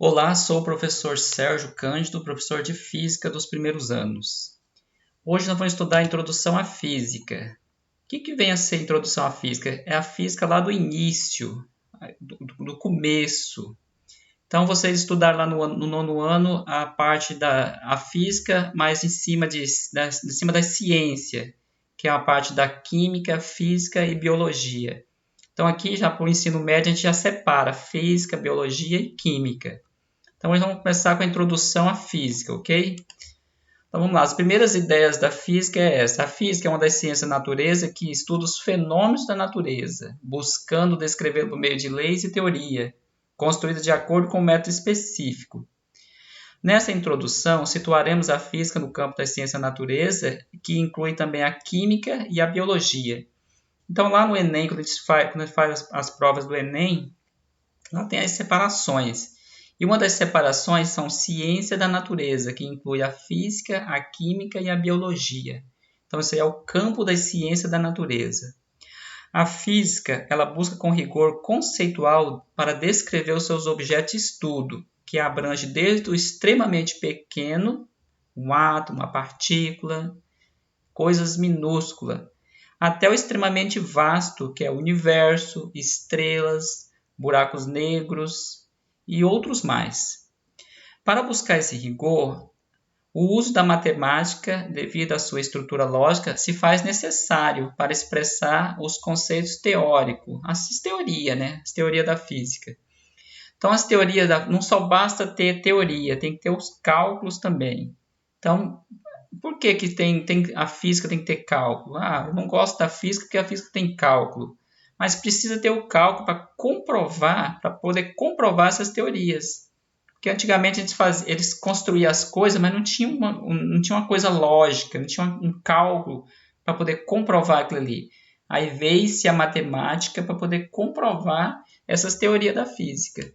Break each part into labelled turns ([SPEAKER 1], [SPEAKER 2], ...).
[SPEAKER 1] Olá, sou o professor Sérgio Cândido, professor de Física dos primeiros anos. Hoje nós vamos estudar a Introdução à Física. O que vem a ser a Introdução à Física? É a física lá do início, do começo. Então, vocês estudaram lá no nono ano a parte da física, mas em cima da ciência, que é a parte da química, física e biologia. Então, aqui, já para o ensino médio, a gente já separa física, biologia e química. Então, nós vamos começar com a introdução à física, ok? Então, vamos lá. As primeiras ideias da física é essa. A física é uma das ciências da natureza que estuda os fenômenos da natureza, buscando descrever por meio de leis e teoria, construída de acordo com um método específico. Nessa introdução, situaremos a física no campo das ciências da natureza, que inclui também a química e a biologia. Então, lá no Enem, quando a gente faz as provas do Enem, lá tem as separações. E uma das separações são ciência da natureza, que inclui a física, a química e a biologia. Então, isso aí é o campo das ciências da natureza. A física, ela busca com rigor conceitual para descrever os seus objetos de estudo, que abrange desde o extremamente pequeno, um átomo, uma partícula, coisas minúsculas, até o extremamente vasto, que é o universo, estrelas, buracos negros e outros mais. Para buscar esse rigor, o uso da matemática, devido à sua estrutura lógica, se faz necessário para expressar os conceitos teóricos, as teorias da física. Então, as teorias não só basta ter teoria, tem que ter os cálculos também. Então, por que a física tem que ter cálculo? Eu não gosto da física porque a física tem cálculo. Mas precisa ter o cálculo para poder comprovar essas teorias. Porque antigamente eles construíam as coisas, mas não tinha uma coisa lógica, não tinha um cálculo para poder comprovar aquilo ali. Aí veio-se a matemática para poder comprovar essas teorias da física.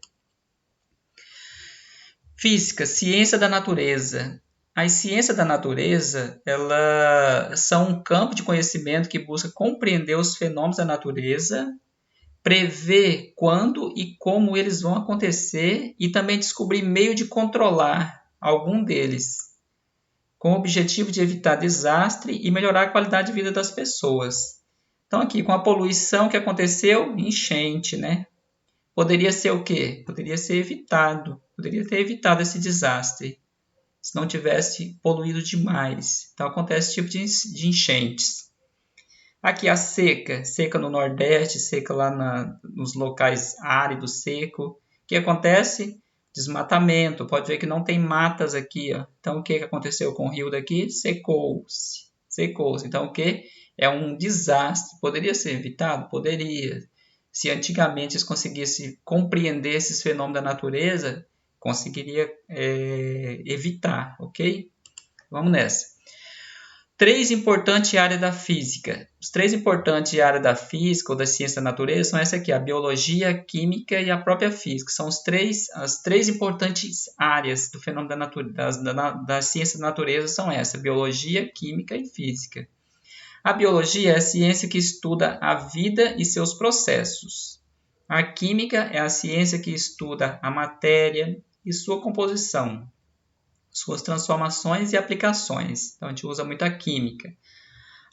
[SPEAKER 1] Física, ciência da natureza. As ciências da natureza, elas são um campo de conhecimento que busca compreender os fenômenos da natureza, prever quando e como eles vão acontecer e também descobrir meio de controlar algum deles, com o objetivo de evitar desastre e melhorar a qualidade de vida das pessoas. Então aqui, com a poluição que aconteceu, enchente, né? Poderia ser o quê? Poderia ser evitado, poderia ter evitado esse desastre, se não tivesse poluído demais. Então acontece esse tipo de enchentes. Aqui a seca no Nordeste, seca lá nos locais áridos, seco. O que acontece? Desmatamento. Pode ver que não tem matas aqui. Ó. Então o que aconteceu com o rio daqui? Secou-se. Então o que? É um desastre. Poderia ser evitado? Poderia. Se antigamente eles conseguissem compreender esses fenômenos da natureza, conseguiria evitar, ok? Vamos nessa. 3 importantes áreas da física. Os 3 importantes áreas da física ou da ciência da natureza são essa aqui, a biologia, a química e a própria física. São as três importantes áreas do fenômeno da natureza, da ciência da natureza são essa, biologia, química e física. A biologia é a ciência que estuda a vida e seus processos. A química é a ciência que estuda a matéria e sua composição, suas transformações e aplicações. Então, a gente usa muito a química.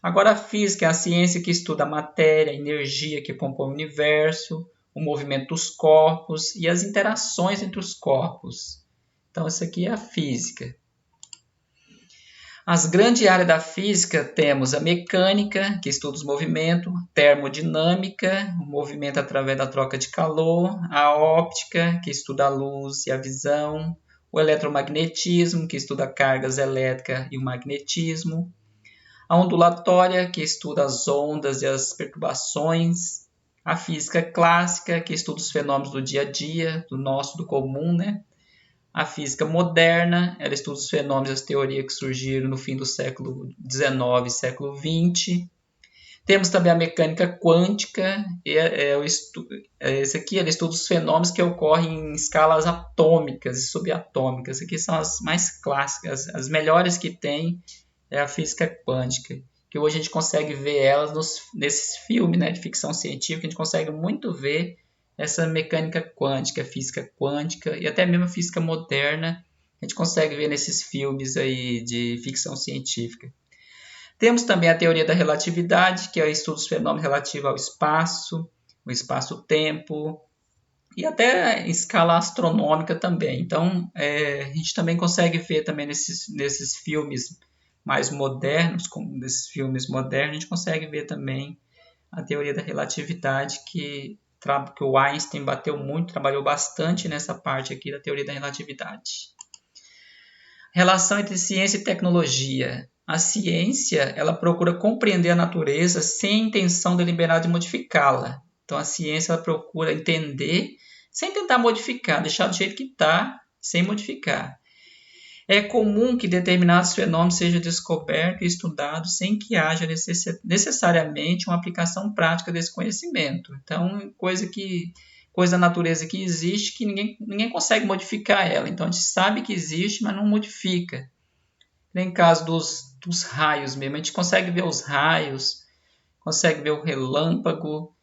[SPEAKER 1] Agora, a física é a ciência que estuda a matéria, a energia que compõe o universo, o movimento dos corpos e as interações entre os corpos. Então, isso aqui é a física. As grandes áreas da física temos a mecânica, que estuda os movimentos, termodinâmica, o movimento através da troca de calor, a óptica, que estuda a luz e a visão, o eletromagnetismo, que estuda cargas elétricas e o magnetismo, a ondulatória, que estuda as ondas e as perturbações, a física clássica, que estuda os fenômenos do dia a dia, do comum, né? A física moderna, ela estuda os fenômenos e as teorias que surgiram no fim do século XIX e século XX. Temos também a mecânica quântica, esse aqui ela estuda os fenômenos que ocorrem em escalas atômicas e subatômicas. Aqui são as mais clássicas, as melhores que tem é a física quântica, que hoje a gente consegue ver elas nesses filmes, né, de ficção científica, a gente consegue muito ver essa mecânica quântica, física quântica e até mesmo a física moderna, a gente consegue ver nesses filmes aí de ficção científica. Temos também a teoria da relatividade, que é o estudo dos fenômenos relativos ao espaço, o espaço-tempo, e até em escala astronômica também. Então, a gente também consegue ver também nesses filmes mais modernos, como nesses filmes modernos, a gente consegue ver também a teoria da relatividade, que o Einstein bateu muito, trabalhou bastante nessa parte aqui da teoria da relatividade. Relação entre ciência e tecnologia. A ciência, ela procura compreender a natureza sem intenção deliberada de modificá-la. Então, a ciência, ela procura entender sem tentar modificar, deixar do jeito que está, sem modificar. É comum que determinados fenômenos sejam descobertos e estudados sem que haja necessariamente uma aplicação prática desse conhecimento. Então, coisa da natureza que existe que ninguém consegue modificar ela. Então, a gente sabe que existe, mas não modifica. Nem caso dos raios mesmo, a gente consegue ver os raios, consegue ver o relâmpago,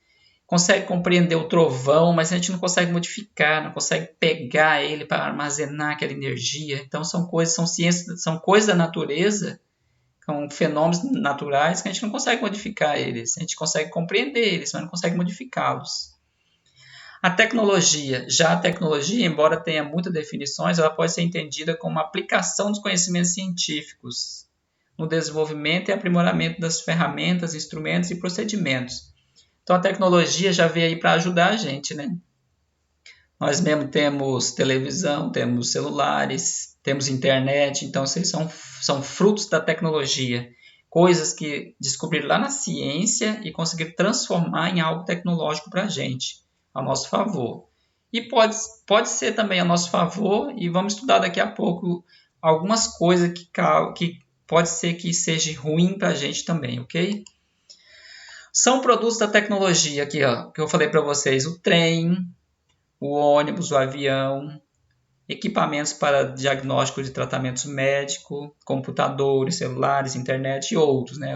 [SPEAKER 1] consegue compreender o trovão, mas a gente não consegue modificar, não consegue pegar ele para armazenar aquela energia. Então são ciências, são coisas da natureza, são fenômenos naturais que a gente não consegue modificar eles. A gente consegue compreender eles, mas não consegue modificá-los. A tecnologia, embora tenha muitas definições, ela pode ser entendida como uma aplicação dos conhecimentos científicos no desenvolvimento e aprimoramento das ferramentas, instrumentos e procedimentos. Então a tecnologia já veio aí para ajudar a gente, né? Nós mesmo temos televisão, temos celulares, temos internet, então esses são frutos da tecnologia. Coisas que descobriram lá na ciência e conseguiram transformar em algo tecnológico para a gente, a nosso favor. E pode ser também a nosso favor, e vamos estudar daqui a pouco algumas coisas que pode ser que seja ruim para a gente também, ok? São produtos da tecnologia aqui, ó, que eu falei para vocês: o trem, o ônibus, o avião, equipamentos para diagnóstico de tratamentos médicos, computadores, celulares, internet e outros, né?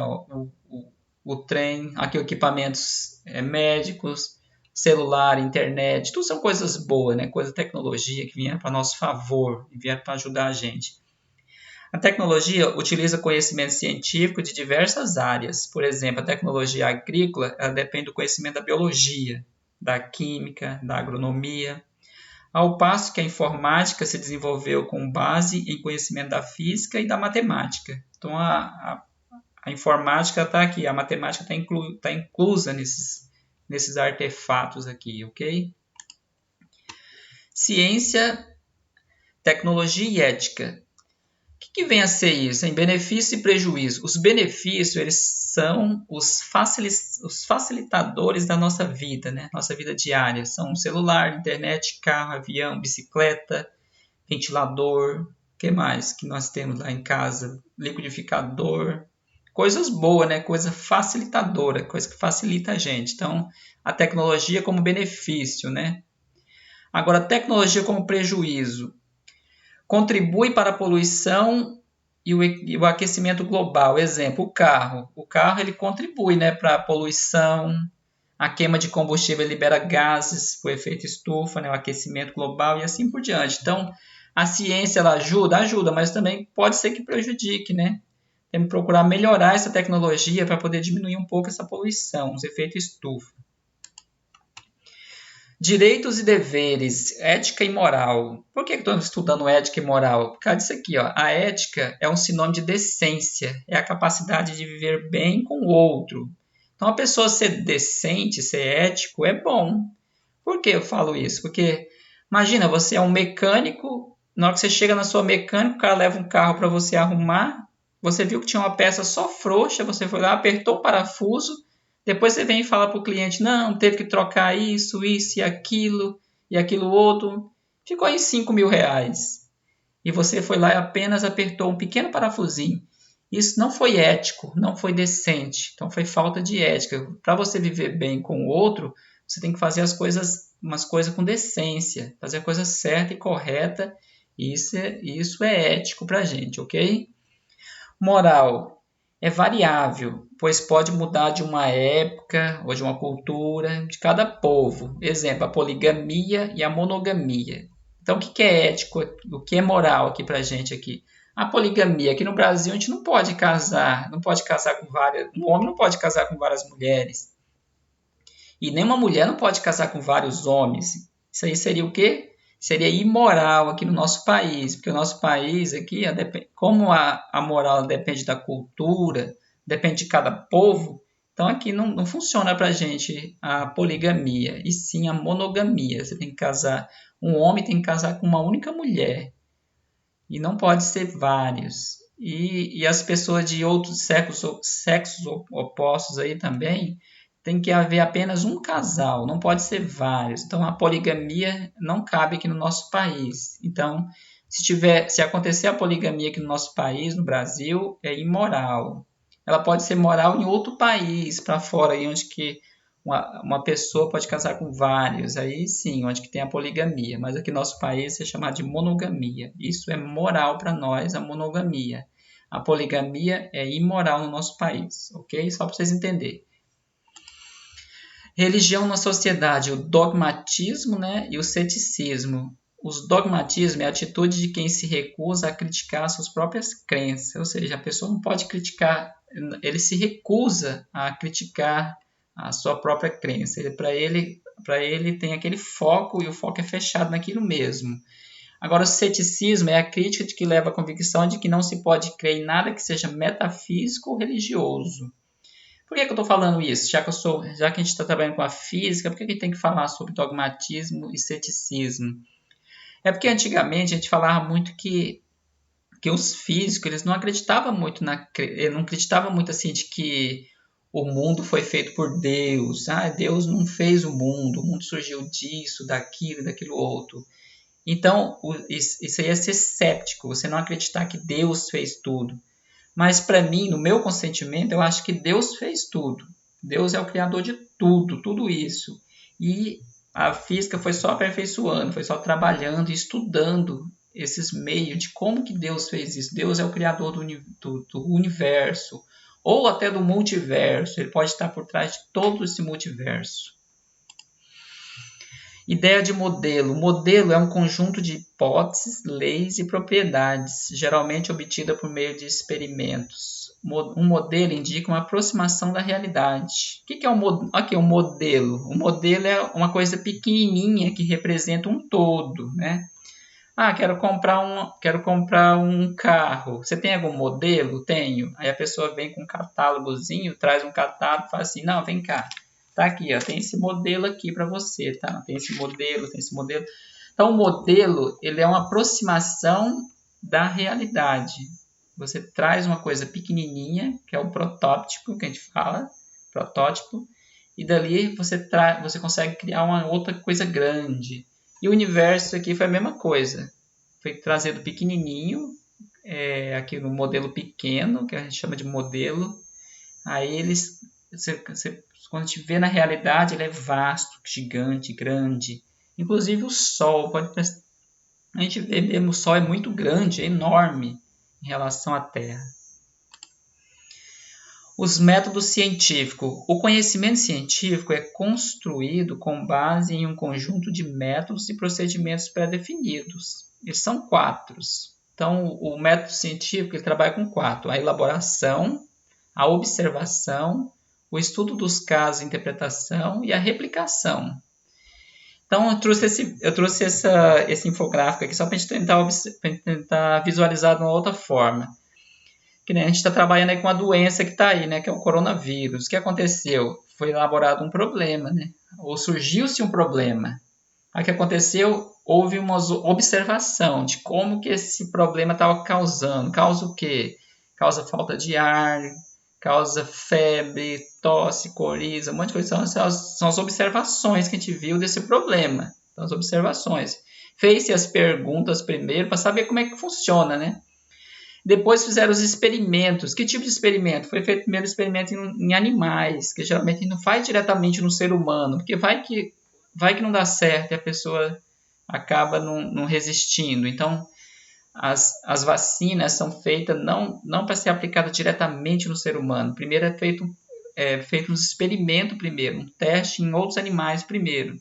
[SPEAKER 1] O trem, aqui equipamentos médicos, celular, internet, tudo são coisas boas, né? Coisa tecnologia que vieram para nosso favor e vieram para ajudar a gente. A tecnologia utiliza conhecimento científico de diversas áreas. Por exemplo, a tecnologia agrícola ela depende do conhecimento da biologia, da química, da agronomia, ao passo que a informática se desenvolveu com base em conhecimento da física e da matemática. Então, a informática está aqui, a matemática está inclusa nesses artefatos aqui, ok? Ciência, tecnologia e ética. O que vem a ser isso? Em benefício e prejuízo. Os benefícios, eles são os facilitadores da nossa vida, né? Nossa vida diária. São celular, internet, carro, avião, bicicleta, ventilador. O que mais que nós temos lá em casa? Liquidificador. Coisas boas, né? Coisa facilitadora, coisa que facilita a gente. Então, a tecnologia como benefício, né? Agora, a tecnologia como prejuízo. Contribui para a poluição e o aquecimento global. Exemplo, o carro. O carro ele contribui, né, para a poluição, a queima de combustível libera gases, o efeito estufa, né, o aquecimento global e assim por diante. Então, a ciência ela ajuda, mas também pode ser que prejudique, né? Temos que procurar melhorar essa tecnologia para poder diminuir um pouco essa poluição, os efeitos estufa. Direitos e deveres, ética e moral. Por que estamos estudando ética e moral? Por causa disso aqui, ó. A ética é um sinônimo de decência, é a capacidade de viver bem com o outro. Então, a pessoa ser decente, ser ético, é bom. Por que eu falo isso? Porque, imagina, você é um mecânico, na hora que você chega na sua mecânica, o cara leva um carro para você arrumar, você viu que tinha uma peça só frouxa, você foi lá, apertou o parafuso, depois você vem e fala para o cliente, não, teve que trocar isso e aquilo outro. Ficou em 5 mil reais. E você foi lá e apenas apertou um pequeno parafusinho. Isso não foi ético, não foi decente. Então foi falta de ética. Para você viver bem com o outro, você tem que fazer umas coisas com decência. Fazer a coisa certa e correta. Isso é ético para a gente, ok? Moral. é variável, pois pode mudar de uma época ou de uma cultura, de cada povo. Exemplo, a poligamia e a monogamia. Então, o que é ético, o que é moral aqui para a gente aqui? A poligamia, aqui no Brasil a gente não pode casar com várias, um homem não pode casar com várias mulheres. E nem uma mulher não pode casar com vários homens. Isso aí seria o quê? Seria imoral aqui no nosso país, porque o nosso país aqui, como a moral depende da cultura, depende de cada povo, então aqui não funciona para a gente a poligamia, e sim a monogamia. Você tem que casar, um homem tem que casar com uma única mulher, e não pode ser vários. E as pessoas de outros sexos opostos aí também, tem que haver apenas um casal, não pode ser vários. Então a poligamia não cabe aqui no nosso país. Então, se acontecer a poligamia aqui no nosso país, no Brasil, é imoral. Ela pode ser moral em outro país, para fora, aí onde que uma pessoa pode casar com vários, aí sim, onde que tem a poligamia. Mas aqui no nosso país é chamado de monogamia. Isso é moral para nós, a monogamia. A poligamia é imoral no nosso país, ok? Só para vocês entenderem. Religião na sociedade, o dogmatismo, né, e o ceticismo. Os dogmatismo é a atitude de quem se recusa a criticar suas próprias crenças, ou seja, a pessoa não pode criticar, ele se recusa a criticar a sua própria crença. Para ele tem aquele foco e o foco é fechado naquilo mesmo. Agora, o ceticismo é a crítica de que leva à convicção de que não se pode crer em nada que seja metafísico ou religioso. Por que eu estou falando isso? Já que a gente está trabalhando com a física, por que a gente tem que falar sobre dogmatismo e ceticismo? É porque antigamente a gente falava muito que os físicos eles não acreditavam muito não acreditavam muito assim de que o mundo foi feito por Deus. Ah, Deus não fez o mundo surgiu disso, daquilo outro. Então, isso aí é ser cético, você não acreditar que Deus fez tudo. Mas para mim, no meu consentimento, eu acho que Deus fez tudo. Deus é o criador de tudo, tudo isso. E a física foi só aperfeiçoando, foi só trabalhando e estudando esses meios de como que Deus fez isso. Deus é o criador do universo, ou até do multiverso. Ele pode estar por trás de todo esse multiverso. Ideia de modelo. O modelo é um conjunto de hipóteses, leis e propriedades, geralmente obtida por meio de experimentos. Um modelo indica uma aproximação da realidade. O que é um modelo? Aqui, um modelo. O modelo é uma coisa pequenininha que representa um todo, né? Ah, quero comprar um carro. Você tem algum modelo? Tenho. Aí a pessoa vem com um catálogozinho, traz um catálogo e fala assim, não, vem cá. Tá aqui, ó, tem esse modelo aqui para você, tá? Tem esse modelo, tem esse modelo. Então, o modelo, ele é uma aproximação da realidade. Você traz uma coisa pequenininha, que é o protótipo, que a gente fala, protótipo, e dali você consegue criar uma outra coisa grande. E o universo aqui foi a mesma coisa. Foi trazido pequenininho, aqui no modelo pequeno, que a gente chama de modelo. Aí quando a gente vê na realidade, ele é vasto, gigante, grande. Inclusive o Sol, a gente vê mesmo, o Sol é muito grande, é enorme em relação à Terra. Os métodos científicos. O conhecimento científico é construído com base em um conjunto de métodos e procedimentos pré-definidos. Eles são 4. Então, o método científico ele trabalha com 4. A elaboração, a observação, o estudo dos casos, a interpretação e a replicação. Então, eu trouxe esse infográfico aqui só para a gente tentar visualizar de uma outra forma. Que nem a gente está trabalhando aí com a doença que está aí, né, que é o coronavírus. O que aconteceu? Foi elaborado um problema, né? Ou surgiu-se um problema. Aí o que aconteceu? Houve uma observação de como que esse problema estava causando. Causa o quê? Causa falta de ar, causa febre, tosse, coriza, um monte de coisa. São as observações que a gente viu desse problema. Então, as observações. Fez-se as perguntas primeiro para saber como é que funciona, né? Depois fizeram os experimentos. Que tipo de experimento? Foi feito primeiro experimento em animais, que geralmente não faz diretamente no ser humano, porque vai que não dá certo e a pessoa acaba não resistindo. Então, as vacinas são feitas não para ser aplicadas diretamente no ser humano. Primeiro é feito um experimento primeiro, um teste em outros animais primeiro.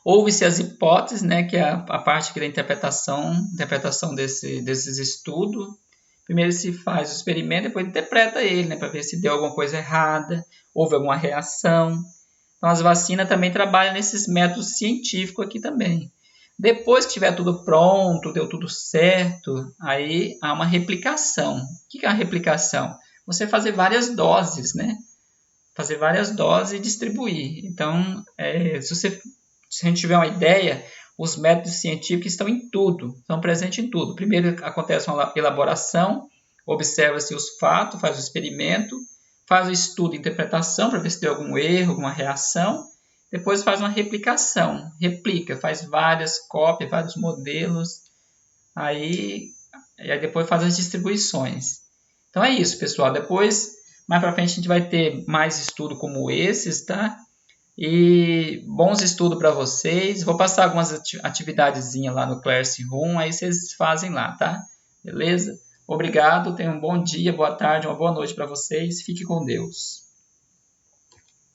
[SPEAKER 1] Houve-se as hipóteses, né, que é a parte aqui da interpretação desses estudos. Primeiro se faz o experimento, depois interpreta ele, né, para ver se deu alguma coisa errada, houve alguma reação. Então, as vacinas também trabalham nesses métodos científicos aqui também. Depois que tiver tudo pronto, deu tudo certo, aí há uma replicação. O que é uma replicação? Você fazer várias doses, né? Fazer várias doses e distribuir. Então, se a gente tiver uma ideia, os métodos científicos estão em tudo, estão presentes em tudo. Primeiro acontece uma elaboração, observa-se os fatos, faz o experimento, faz o estudo e interpretação para ver se deu algum erro, alguma reação. Depois faz uma replicação, replica, faz várias cópias, vários modelos, aí depois faz as distribuições. Então é isso, pessoal. Depois, mais para frente, a gente vai ter mais estudo como esses, tá? E bons estudos para vocês. Vou passar algumas atividadezinhas lá no Classroom, aí vocês fazem lá, tá? Beleza? Obrigado, tenham um bom dia, boa tarde, uma boa noite para vocês. Fique com Deus.